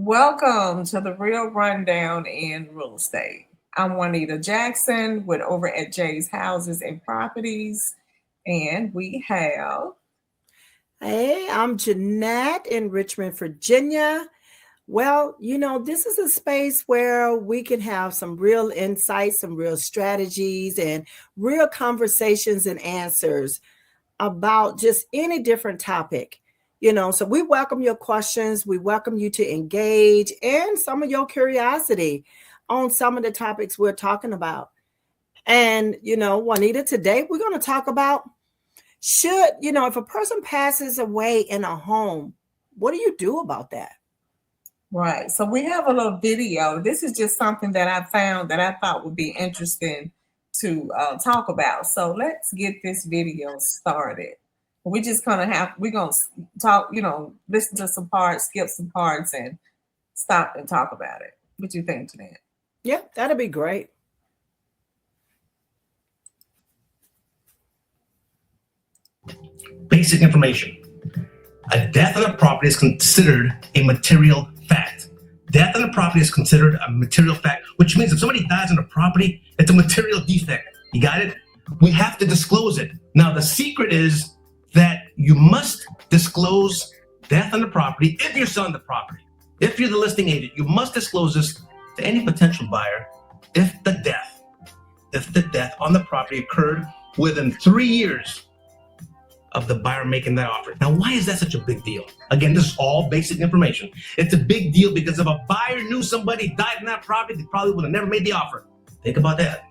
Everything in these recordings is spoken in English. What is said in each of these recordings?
Welcome to the Real Rundown in Real Estate. I'm Juanita Jackson with over at Jay's Houses and Properties, and we have Hey, I'm Jeanette in Richmond, Virginia. Well, this is a space where we can have some real insights, some real strategies, and real conversations and answers about just any different topic. So we welcome your questions, we welcome you to engage and some of your curiosity on some of the topics we're talking about. And, Juanita, today we're going to talk about if a person passes away in a home, what do you do about that? right. So we have a little video. This is just something that I found that I thought would be interesting to talk about. So let's get this video started. We just kind of we're gonna talk, listen to some parts, skip some parts, and stop and talk about it. What you think, Jeanette? Yeah, that'd be great. Basic information. A death on a property is considered a material fact. Death on a property is considered a material fact, which means if somebody dies on a property, it's a material defect. You got it? We have to disclose it. Now, the secret is that you must disclose death on the property if you're selling the property. If you're the listing agent, you must disclose this to any potential buyer if the death on the property occurred within 3 years of the buyer making that offer. Now, why is that such a big deal? Again, this is all basic information. It's a big deal because if a buyer knew somebody died in that property, they probably would have never made the offer. Think about that.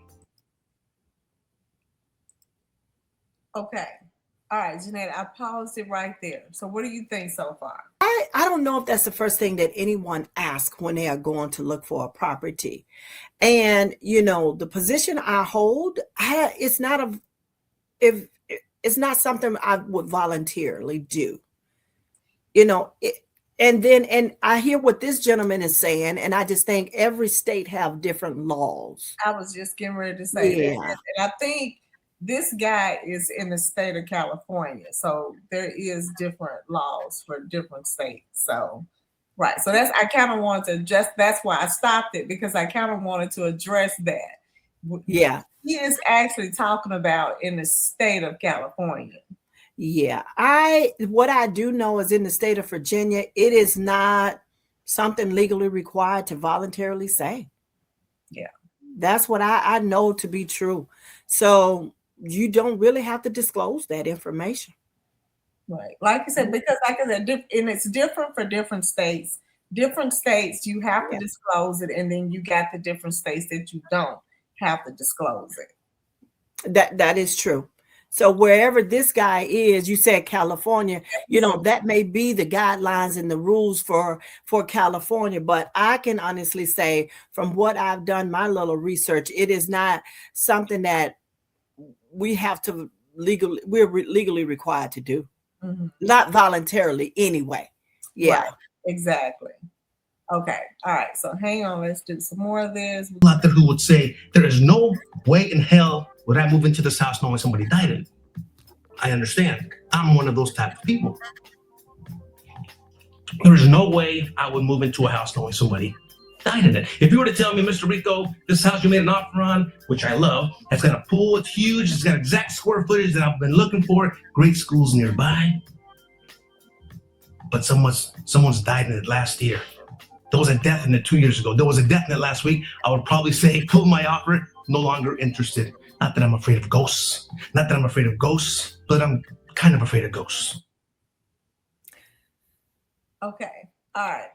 Okay. All right, Jeanette, I paused it right there. So what do you think so far? I don't know if that's the first thing that anyone asks when they are going to look for a property. And, the position I hold, it's not something I would voluntarily do. And I hear what this gentleman is saying, and I just think every state have different laws. I was just getting ready to say that. And I think this guy is in the state of California. So there is different laws for different states. So, right. So I kind of wanted to that's why I stopped it, because I kind of wanted to address that. Yeah. He is actually talking about in the state of California. Yeah. What I do know is in the state of Virginia, it is not something legally required to voluntarily say. Yeah. That's what I know to be true. So you don't really have to disclose that information. Right. Like you said, because like I said, and it's different for different states. Different states, you have to disclose it, and then you got the different states that you don't have to disclose it. That is true. So wherever this guy is, you said California, that may be the guidelines and the rules for California. But I can honestly say from what I've done, my little research, it is not something that we're legally required to do. Mm-hmm. Not voluntarily anyway. Yeah. Right. Exactly. Okay. All right. So hang on. Let's do some more of this. A lot who would say there is no way in hell would I move into this house knowing somebody died in it. I understand. I'm one of those type of people. There is no way I would move into a house knowing somebody died in it. If you were to tell me, Mr. Rico, this house you made an offer on, which I love, it's got a pool, it's huge, it's got exact square footage that I've been looking for, great schools nearby, but someone's died in it last year. There was a death in it 2 years ago. There was a death in it last week. I would probably say, pull my offer, no longer interested. Not that I'm afraid of ghosts. Not that I'm afraid of ghosts, but I'm kind of afraid of ghosts. Okay. All right.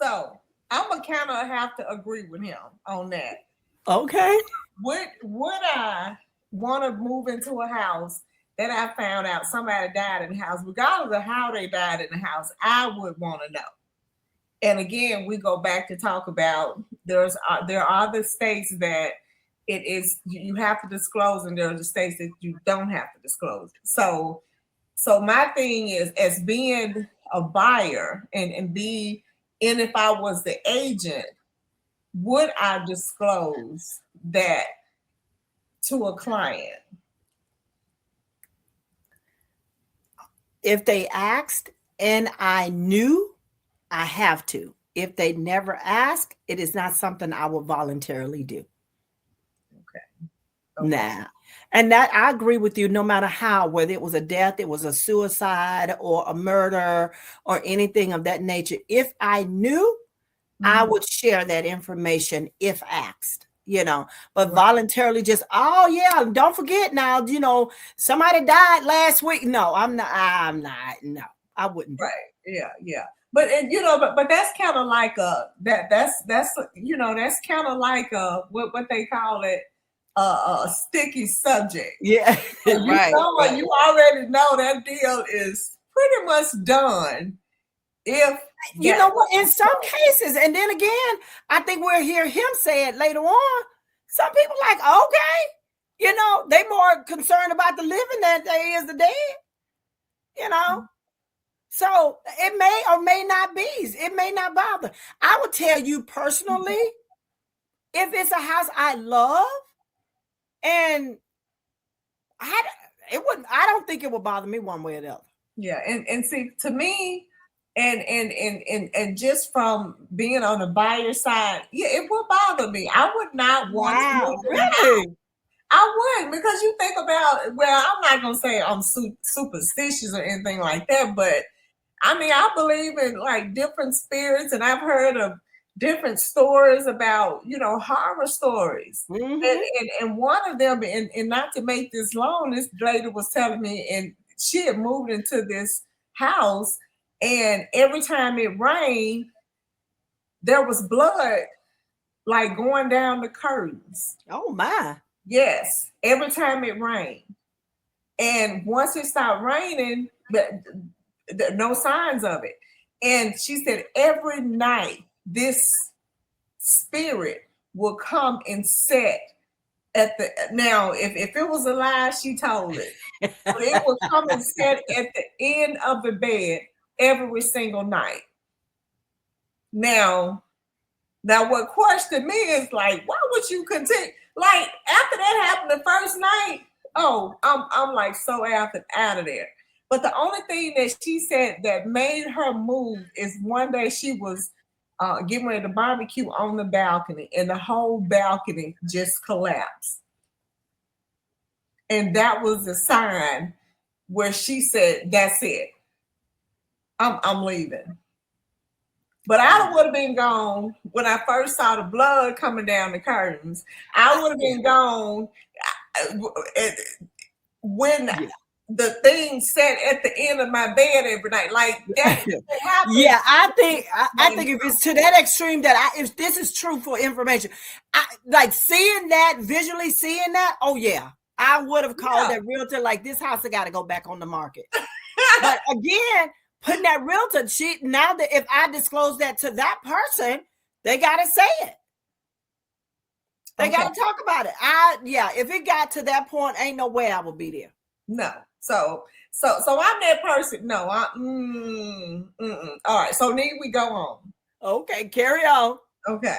So I'm gonna kind of have to agree with him on that. Okay. Would I want to move into a house that I found out somebody died in the house, regardless of how they died in the house? I would want to know. And again, we go back to talk about there are the states that it is you have to disclose, and there are the states that you don't have to disclose. So my thing is, as being a buyer and if I was the agent, would I disclose that to a client? If they asked and I knew, I have to. if they never ask, it is not something I will voluntarily do. Okay. Nah. And that I agree with you, no matter how, whether it was a death, it was a suicide or a murder or anything of that nature. If I knew, I would share that information if asked, but Right. voluntarily just, oh yeah, don't forget now, somebody died last week. No, I'm not, no, I wouldn't. Right. Yeah. But but that's kind of like that's that's kind of like what they call it, a sticky subject. Yeah. Right. You already know that deal is pretty much done. If you know what, in some cases, and then again, I think we'll hear him say it later on. Some people like, okay, they more concerned about the living than they is the dead, So it may or may not be. It may not bother. I would tell you personally, if it's a house I love, and I don't think it would bother me one way or the other. Yeah, and see, to me, and just from being on the buyer side, yeah, it would bother me. I would not want to. Really? I wouldn't, because you think about, well, I'm not gonna say I'm superstitious or anything like that, but I mean, I believe in like different spirits, and I've heard of different stories about, horror stories. And one of them, and not to make this long, this lady was telling me, and she had moved into this house, and every time it rained, there was blood like going down the curtains. Oh my. Yes, every time it rained. And once it stopped raining, no signs of it. And she said every night this spirit will come and sit at the, now if it was a lie, she told it, but it will come and sit at the end of the bed every single night. Now what questioned me is like, why would you continue? Like, after that happened the first night, oh, I'm like so out of there. But the only thing that she said that made her move is one day she was getting ready to barbecue on the balcony, and the whole balcony just collapsed. And that was a sign where she said, that's it. I'm leaving. But I would have been gone when I first saw the blood coming down the curtains. I would have been gone when the thing sat at the end of my bed every night. Like that happened. Yeah, I think if it's to that extreme, that if this is truthful information, like visually seeing that, oh yeah, I would have called that realtor, like, this house has got to go back on the market. But again, putting that realtor, now that if I disclose that to that person, they got to say it. They got to talk about it. If it got to that point, ain't no way I would be there. No. So I'm that person. No, all right. So need we go on? Okay, carry on. Okay.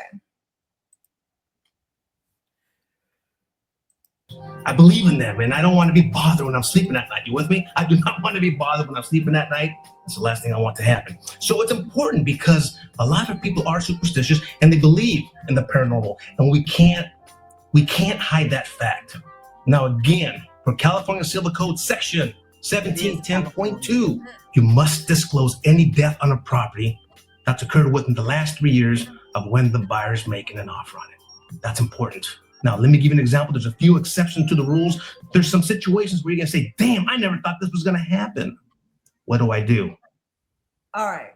I believe in them, and I don't want to be bothered when I'm sleeping at night. You with me? I do not want to be bothered when I'm sleeping at night. That's the last thing I want to happen. So it's important because a lot of people are superstitious and they believe in the paranormal, and we can't hide that fact. Now, again, for California Civil Code section 1710.2, you must disclose any death on a property that's occurred within the last 3 years of when the buyer is making an offer on it. That's important. Now, let me give you an example. There's a few exceptions to the rules. There's some situations where you're going to say, damn, I never thought this was going to happen. What do I do? All right.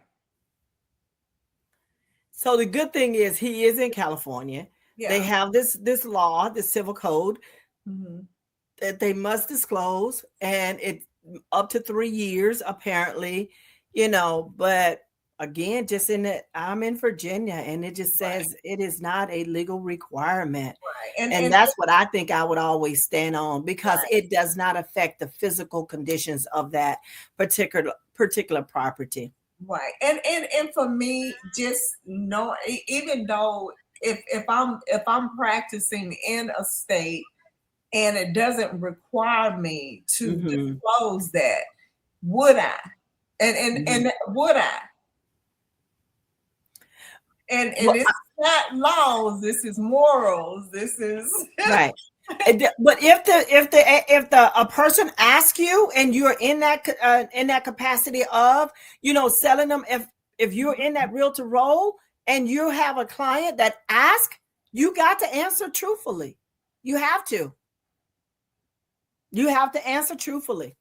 So the good thing is he is in California. Yeah. They have this law, the civil code, that they must disclose, and it's up to 3 years, apparently, but again, just I'm in Virginia, and it just says it is not a legal requirement. Right. And that's what I think I would always stand on, because it does not affect the physical conditions of that particular property. Right. And for me, just know, even though if I'm practicing in a state and it doesn't require me to disclose that, would I? And would I? And Well, it's not laws. This is morals. This is right. But if a person asks you and you're in that capacity of, you know, selling them, if you're in that realtor role and you have a client that asks, you got to answer truthfully. You have to. You have to answer truthfully.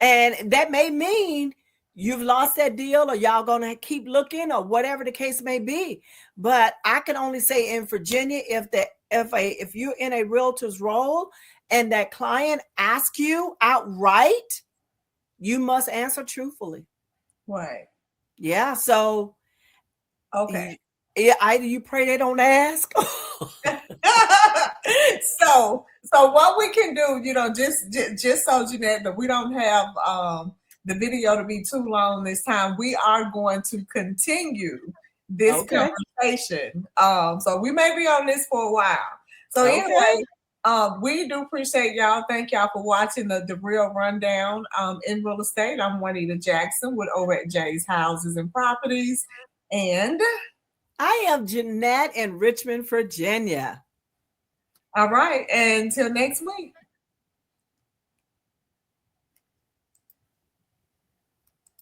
And that may mean you've lost that deal, or y'all gonna keep looking, or whatever the case may be. But I can only say in Virginia, if you're in a realtor's role and that client asks you outright, you must answer truthfully. right. Yeah. So Okay. either you pray they don't ask. so what we can do, you know, just so Jeanette, that we don't have the video to be too long this time, we are going to continue this Okay. conversation. So we may be on this for a while. So Okay. anyway, we do appreciate y'all. Thank y'all for watching the Real Rundown in Real Estate. I'm Juanita Jackson with over at Jay's Houses and Properties. And I am Jeanette in Richmond, Virginia. all right, until next week.